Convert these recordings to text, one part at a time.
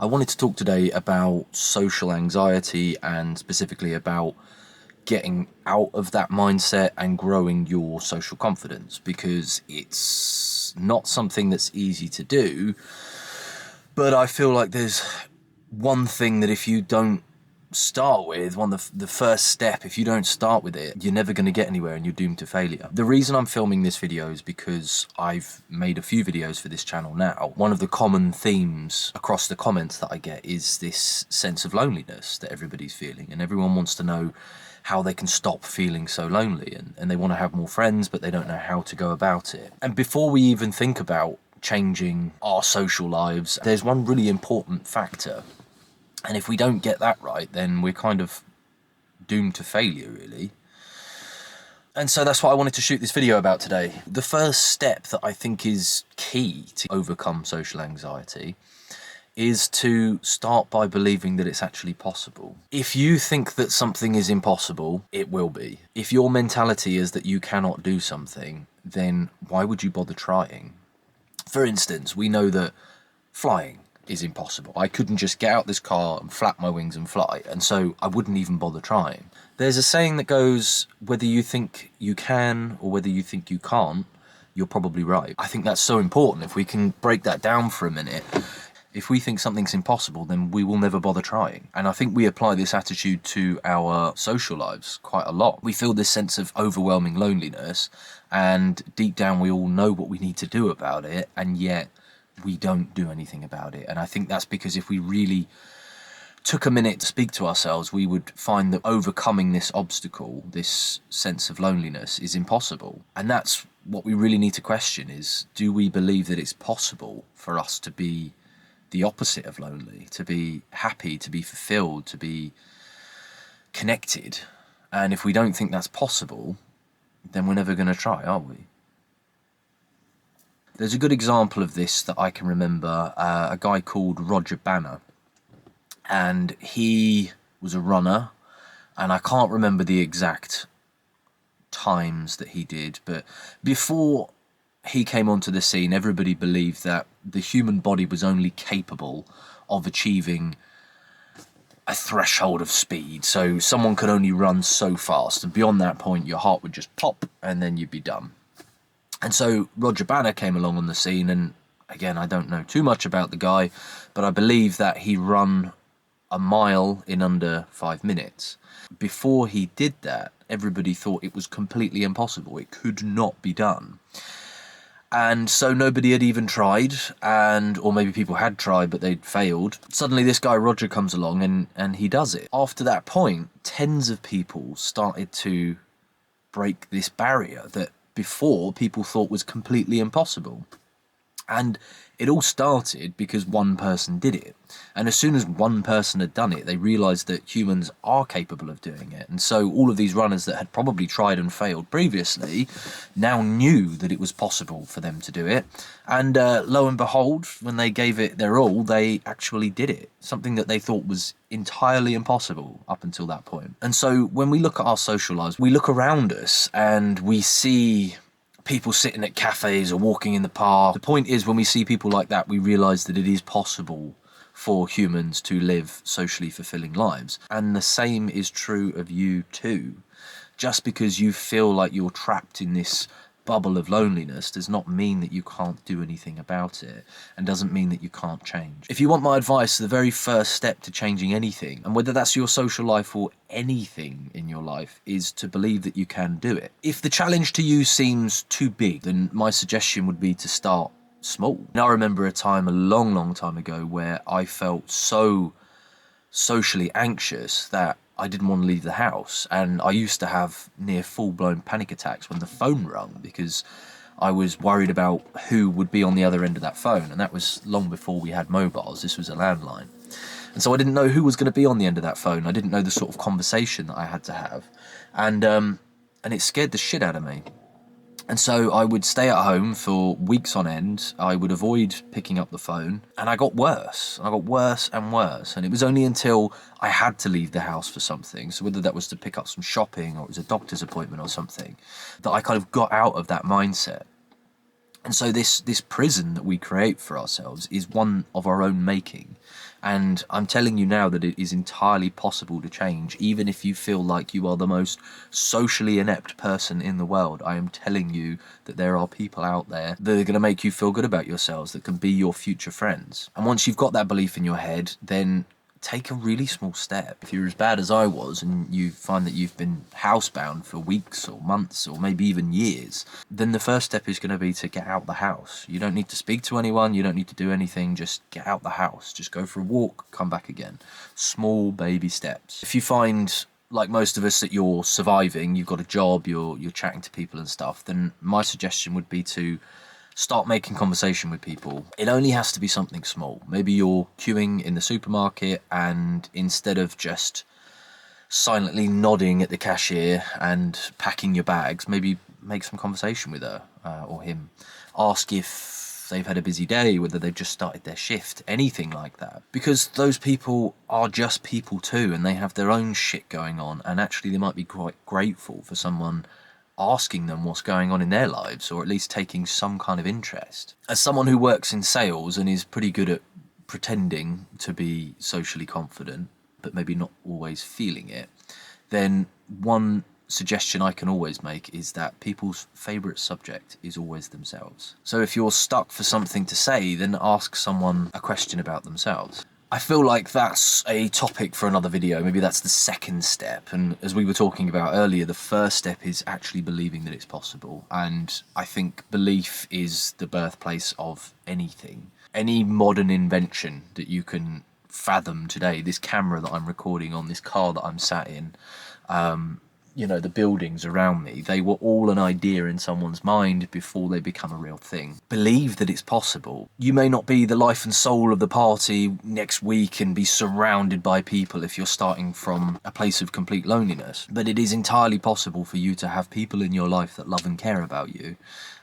I wanted to talk today about social anxiety and specifically about getting out of that mindset and growing your social confidence, because it's not something that's easy to do. But I feel like there's one thing that if you don't start with, the first step, if you don't start with it, you're never going to get anywhere and you're doomed to failure. The reason I'm filming this video is because I've made a few videos for this channel now. One of the common themes across the comments that I get is this sense of loneliness that everybody's feeling, and everyone wants to know how they can stop feeling so lonely, and they want to have more friends, but they don't know how to go about it. And before we even think about changing our social lives, there's one really important factor. And if we don't get that right, then we're kind of doomed to failure, really. And so that's what I wanted to shoot this video about today. The first step that I think is key to overcome social anxiety is to start by believing that it's actually possible. If you think that something is impossible, it will be. If your mentality is that you cannot do something, then why would you bother trying? For instance, we know that flying is impossible. I couldn't just get out this car and flap my wings and fly, and so I wouldn't even bother trying. There's a saying that goes, whether you think you can or whether you think you can't, you're probably right. I think that's so important. If we can break that down for a minute, if we think something's impossible, then we will never bother trying. And I think we apply this attitude to our social lives quite a lot. We feel this sense of overwhelming loneliness, and deep down we all know what we need to do about it, and yet we don't do anything about it. And I think that's because if we really took a minute to speak to ourselves, we would find that overcoming this obstacle, this sense of loneliness, is impossible. And that's what we really need to question is, do we believe that it's possible for us to be the opposite of lonely, to be happy, to be fulfilled, to be connected? And if we don't think that's possible, then we're never going to try, are we? There's a good example of this that I can remember, a guy called Roger Banner, and he was a runner, and I can't remember the exact times that he did, but before he came onto the scene, everybody believed that the human body was only capable of achieving a threshold of speed, so someone could only run so fast, and beyond that point your heart would just pop and then you'd be done. And so Roger Banner came along on the scene, and again, I don't know too much about the guy, but I believe that he run a mile in under 5 minutes. Before he did that, everybody thought it was completely impossible. It could not be done. And so nobody had even tried, or maybe people had tried, but they'd failed. Suddenly this guy Roger comes along and he does it. After that point, tens of people started to break this barrier that before people thought was completely impossible. And it all started because one person did it. And as soon as one person had done it, they realized that humans are capable of doing it. And so all of these runners that had probably tried and failed previously now knew that it was possible for them to do it. And lo and behold, when they gave it their all, they actually did it. Something that they thought was entirely impossible up until that point. And so when we look at our social lives, we look around us and we see people sitting at cafes or walking in the park. The point is, when we see people like that, we realise that it is possible for humans to live socially fulfilling lives. And the same is true of you too. Just because you feel like you're trapped in this bubble of loneliness does not mean that you can't do anything about it, and doesn't mean that you can't change. If you want my advice, the very first step to changing anything, and whether that's your social life or anything in your life, is to believe that you can do it. If the challenge to you seems too big, then my suggestion would be to start small. And I remember a time a long time ago where I felt so socially anxious that I didn't want to leave the house, and I used to have near full-blown panic attacks when the phone rang, because I was worried about who would be on the other end of that phone, and that was long before we had mobiles. This was a landline, and so I didn't know who was going to be on the end of that phone. I didn't know the sort of conversation that I had to have, and it scared the shit out of me. And so I would stay at home for weeks on end. I would avoid picking up the phone, and I got worse. I got worse and worse. And it was only until I had to leave the house for something, so whether that was to pick up some shopping or it was a doctor's appointment or something, that I kind of got out of that mindset. And so this prison that we create for ourselves is one of our own making. And I'm telling you now that it is entirely possible to change, even if you feel like you are the most socially inept person in the world. I am telling you that there are people out there that are going to make you feel good about yourselves, that can be your future friends. And once you've got that belief in your head, then take a really small step. If you're as bad as I was and you find that you've been housebound for weeks or months or maybe even years, then the first step is going to be to get out the house. You don't need to speak to anyone, you don't need to do anything, just get out the house. Just go for a walk, come back again. Small baby steps. If you find, like most of us, that you're surviving, you've got a job, you're chatting to people and stuff, then my suggestion would be to start making conversation with people. It only has to be something small. Maybe you're queuing in the supermarket and instead of just silently nodding at the cashier and packing your bags, maybe make some conversation with her or him. Ask if they've had a busy day, whether they've just started their shift, anything like that. Because those people are just people too, and they have their own shit going on, and actually they might be quite grateful for someone asking them what's going on in their lives, or at least taking some kind of interest. As someone who works in sales and is pretty good at pretending to be socially confident, but maybe not always feeling it, then one suggestion I can always make is that people's favourite subject is always themselves. So if you're stuck for something to say, then ask someone a question about themselves. I feel like that's a topic for another video. Maybe that's the second step. And as we were talking about earlier, the first step is actually believing that it's possible. And I think belief is the birthplace of anything. Any modern invention that you can fathom today, this camera that I'm recording on, this car that I'm sat in, the buildings around me, they were all an idea in someone's mind before they become a real thing. Believe that it's possible. You may not be the life and soul of the party next week and be surrounded by people if you're starting from a place of complete loneliness, but it is entirely possible for you to have people in your life that love and care about you,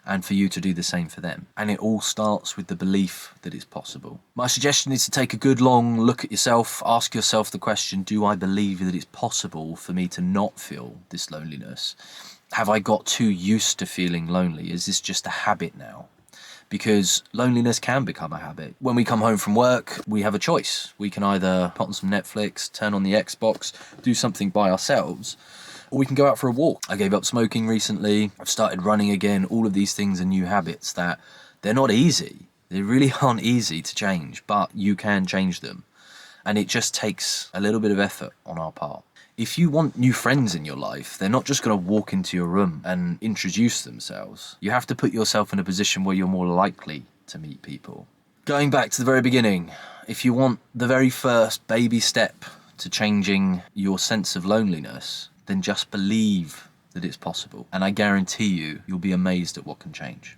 and for you to do the same for them. And it all starts with the belief that it's possible. My suggestion is to take a good long look at yourself, ask yourself the question, do I believe that it's possible for me to not feel this loneliness? Have I got too used to feeling lonely? Is this just a habit now? Because loneliness can become a habit. When we come home from work, we have a choice. We can either put on some Netflix, turn on the Xbox, do something by ourselves, or we can go out for a walk. I gave up smoking recently. I've started running again. All of these things are new habits that they're not easy. They really aren't easy to change, but you can change them. And it just takes a little bit of effort on our part. If you want new friends in your life, they're not just going to walk into your room and introduce themselves. You have to put yourself in a position where you're more likely to meet people. Going back to the very beginning, if you want the very first baby step to changing your sense of loneliness, then just believe that it's possible. And I guarantee you, you'll be amazed at what can change.